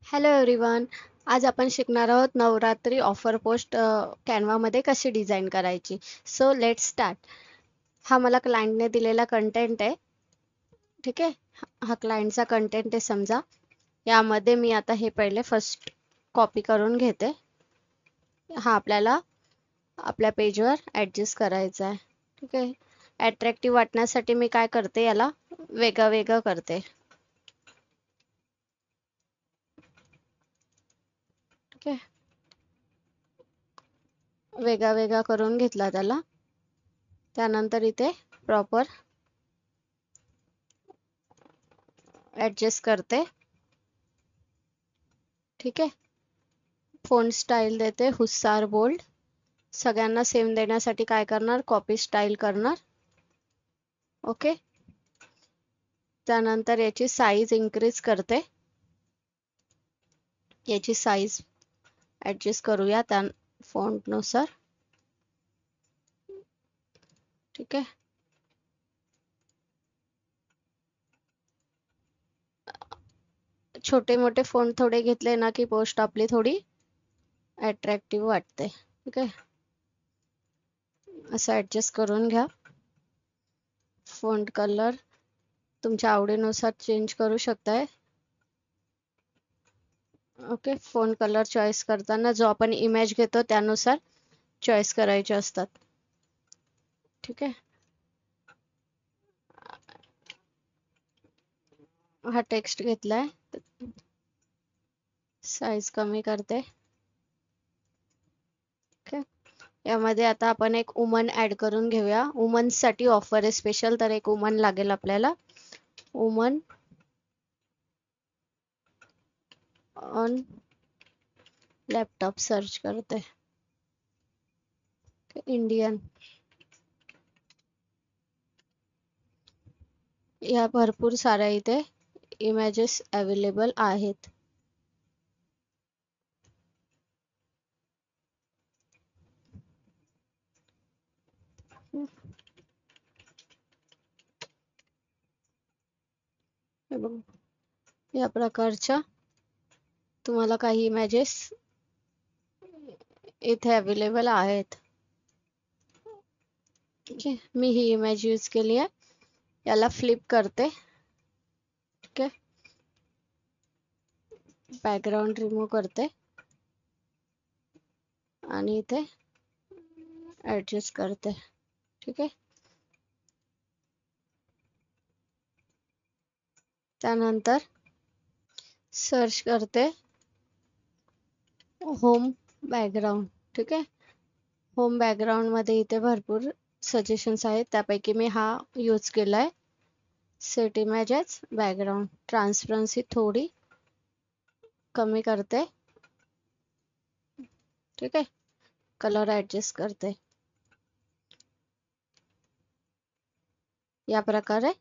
Hello everyone. आज आपण शिकणार आहोत नवरात्री ऑफर पोस्ट कॅनवामध्ये कशी डिझाईन करायची. So let start. हा मला क्लायंटने दिलेला कंटेंट आहे. ठीक आहे. हा क्लायंटचा कंटेंट आहे समजा. यामध्ये मी आता हे पहिले फर्स्ट कॉपी करून घेते. हा आपल्याला आपल्या पेजवर ॲडजस्ट करायचा आहे. ठीक आहे. अट्रॅक्टिव्ह वाटण्यासाठी मी काय करते, याला वेगळं वेगळं करते. ठीक आहे. वेगळा वेगळा करून घेतला त्याला. त्यानंतर इथे प्रॉपर ॲडजस्ट करते. ठीक आहे. फोंट स्टाईल देते हुस्सार बोल्ड. सगळ्यांना सेम देण्यासाठी काय करणार, कॉपी स्टाईल करणार. ओके. त्यानंतर याची साईज इन्क्रीज करते. याची साईज ॲडजस्ट करूया त्या फॉन्टनुसार. ठीक आहे. छोटे मोठे फोंट थोडे घेतले ना की पोस्ट आपली थोडी अट्रॅक्टिव्ह वाटते. ठीक आहे. असं ॲडजस्ट करून घ्या. फॉन्ट कलर तुमच्या आवडीनुसार चेंज करू शकताय. ओके. फॉन्ट कलर चॉईस करताना जो आपण इमेज घेतो त्यानुसार चॉईस करायचे असतात. ठीक आहे. हा टेक्स्ट घेतलाय, साईज कमी करते. ओके. यामध्ये आता आपण एक वुमन ऍड करून घेऊया. वुमन साठी ऑफर आहे स्पेशल, तर एक वुमन लागेल आपल्याला. वुमन ऑन लॅपटॉप सर्च करते. इंडियन. या भरपूर साऱ्या इथे इमेजेस अवेलेबल आहेत. या प्रकारच्या तुम्हाला काही इमेजेस इथे अवेलेबल आहेत. ओके. मी ही इमेज यूज केली आहे. याला फ्लिप करते. ठीक आहे. बॅकग्राऊंड रिमूव्ह करते आणि इथे ऍडजस्ट करते. ठीक आहे. त्यानंतर सर्च करते होम बॅकग्राऊंड. ठीक आहे. होम बॅकग्राऊंड मध्ये इथे भरपूर सजेशन्स आहेत, त्यापैकी मी हा यूज केलाय. Set image as background. Transparency थोडी कमी करते. ठीक आहे. कलर ऍडजस्ट करते. या प्रकारे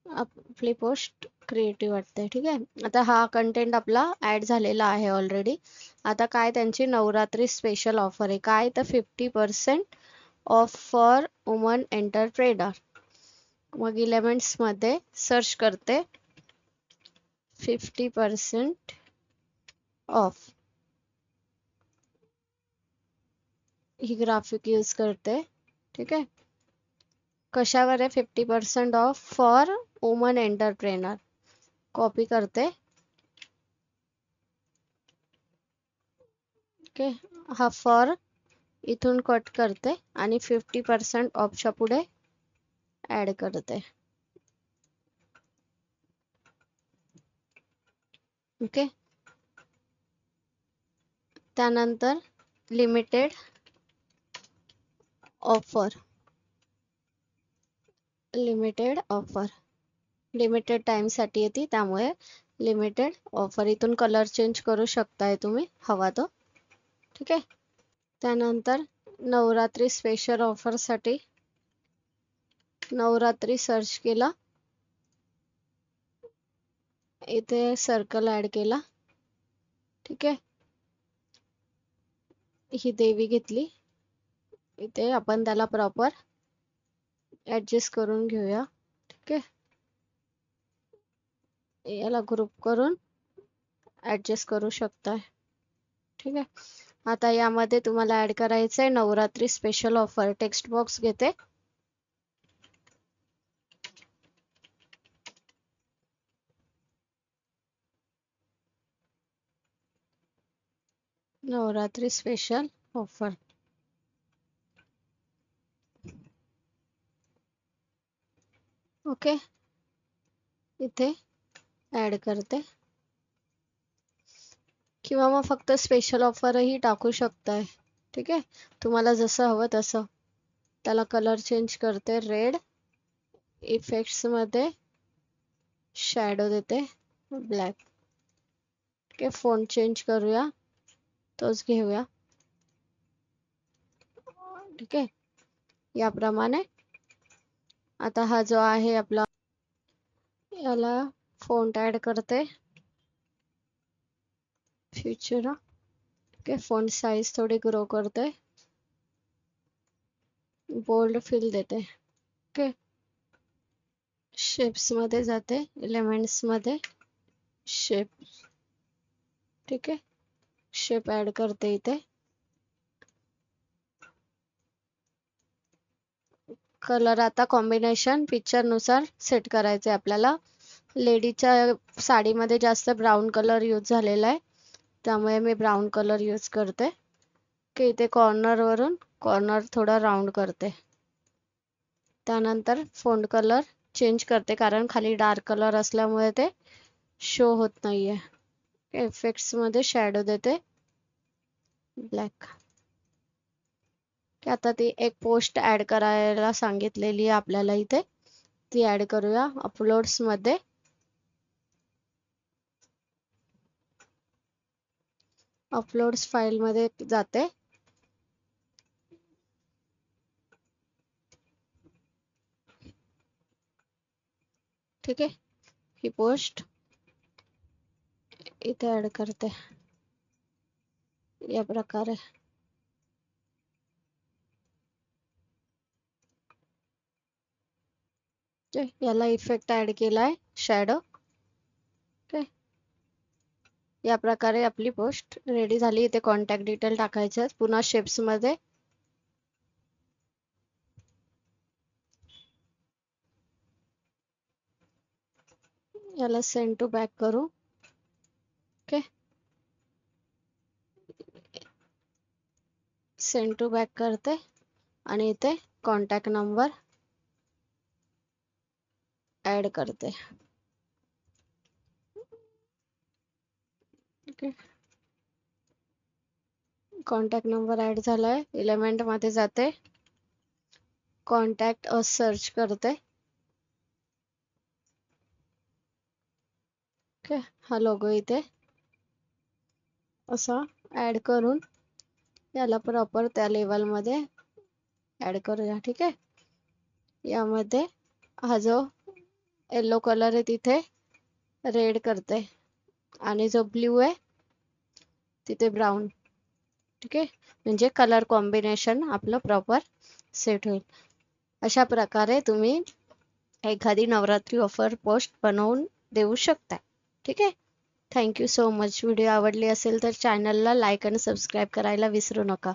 आपली पोस्ट क्रिएटिव्ह वाटते. ठीक आहे. आता हा कंटेंट आपला ऍड झालेला आहे ऑलरेडी. आता काय त्यांची नवरात्री स्पेशल ऑफर आहे, काय तर 50% ऑफ फॉर वुमन एंटरप्रेनर. मग एलिमेंट्स मध्ये सर्च करते 50% ऑफ. ही ग्राफिक यूज करते. ठीक आहे. कशावर आहे 50% of for woman entrepreneur. Copy करते. ओके. हा फॉर इथून कट करते आणि 50% ऑफच्या पुढे ऍड करते. ओके. त्यानंतर limited offer. Limited offer limited time साठी येते, त्यामुळे लिमिटेड ऑफर. इथून कलर चेंज करू शकताय तुम्ही हवा तो. ठीक आहे. त्यानंतर नवरात्री स्पेशल ऑफर साठी नवरात्री सर्च केला. इथे सर्कल ऍड केला. ठीक आहे. ही देवी घेतली. इथे आपण त्याला प्रॉपर ऍडजस्ट करून घेऊया. ठीक आहे. याला ग्रुप करून ऍडजस्ट करू शकताय. ठीक आहे. आता यामध्ये तुम्हाला ऍड करायचं आहे Navratri special offer. Text box घेते, नवरात्री स्पेशल ऑफर. ओके, इथे ऍड करते, किंवा मग फक्त स्पेशल ऑफरही टाकू शकताय. ठीक आहे, तुम्हाला जसं हवं तसं. त्याला कलर चेंज करते, रेड. इफेक्ट्स मध्ये शॅडो देते ब्लॅक. ठीक आहे, फोन चेंज करूया, तोच घेऊया. ठीक आहे, याप्रमाणे. आता हा जो आहे आपला, याला फॉन्ट ऍड करते, फ्युचर. ओके, फॉन्ट साइज थोडी ग्रो करते, बोल्ड फिल देते. ओके, शेप्स मध्ये जाते, एलिमेंट्स मध्ये शेप. ठीक आहे, शेप ऍड करते इथे. कलर आता कॉम्बिनेशन पिक्चर नुसार सेट करायचे आपल्याला. लेडीच्या साडीमध्ये जास्त ब्राऊन कलर यूज झालेला आहे, त्यामुळे मी ब्राऊन कलर यूज करते. की इथे कॉर्नर वरून कॉर्नर थोडा राऊंड करते. त्यानंतर फोंट कलर चेंज करते, कारण खाली डार्क कलर असल्यामुळे ते शो होत नाहीये. इफेक्ट्स मध्ये शॅडो देते ब्लॅक. आता ती एक पोस्ट ऍड करायला सांगितलेली आहे आपल्याला इथे, ती ऍड करूया. अपलोड्स मध्ये अपलोड्स फाईल मध्ये जाते. ठीक आहे, ही पोस्ट इथे ऍड करते या प्रकारे. याला इफेक्ट ऍड केलाय शॅडो. ओके, या प्रकारे आपली पोस्ट रेडी झाली. इथे कॉन्टॅक्ट डिटेल टाकायचे, पुन्हा शेप्स मध्ये याला सेंड टू बॅक करू. ओके, सेंड टू बॅक करते आणि इथे कॉन्टॅक्ट नंबर ऍड करते. ओके, कॉन्टॅक्ट नंबर ऍड झालाय. एलिमेंट मध्ये जाते, कॉन्टॅक्ट अस सर्च करते. ओके, हा लोगो इथे असा ऍड करून याला प्रॉपर त्या लेवल मध्ये ऍड करूया. ठीक आहे, यामध्ये हा जो येलो कलर आहे तिथे रेड करते, आणि जो ब्ल्यू आहे तिथे ब्राऊन. ठीक आहे, म्हणजे कलर कॉम्बिनेशन आपलं प्रॉपर सेट होईल. अशा प्रकारे तुम्ही एखादी नवरात्री ऑफर पोस्ट बनवून देऊ शकता. ठीक आहे, थँक्यू सो मच. व्हिडिओ आवडली असेल तर चॅनलला लाईक आणि सबस्क्राईब करायला विसरू नका.